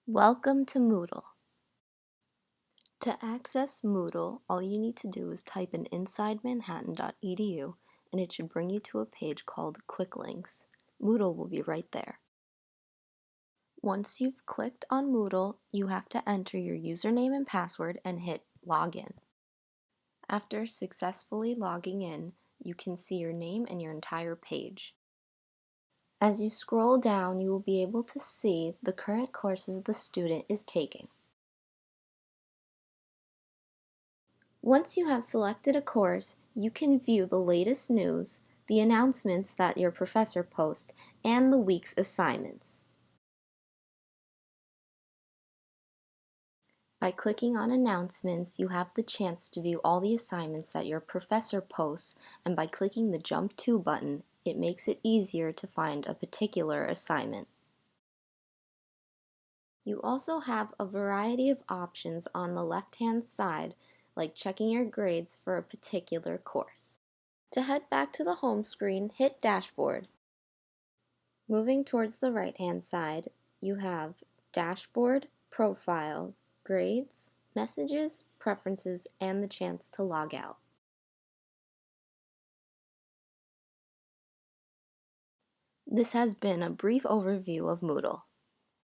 Welcome to Moodle. To access Moodle, all you need to do is type in insidemanhattan.edu and it should bring you to a page called Quick Links. Moodle will be right there. Once you've clicked on Moodle, you have to enter your username and password and hit Login. After successfully logging in, you can see your name and your entire page. As you scroll down, you will be able to see the current courses the student is taking. Once you have selected a course, you can view the latest news, the announcements that your professor posts, and the week's assignments. By clicking on Announcements, you have the chance to view all the assignments that your professor posts, and by clicking the Jump To button, it makes it easier to find a particular assignment. You also have a variety of options on the left-hand side, like checking your grades for a particular course. To head back to the home screen, hit Dashboard. Moving towards the right-hand side, you have Dashboard, Profile, Grades, Messages, Preferences, and the chance to log out. This has been a brief overview of Moodle.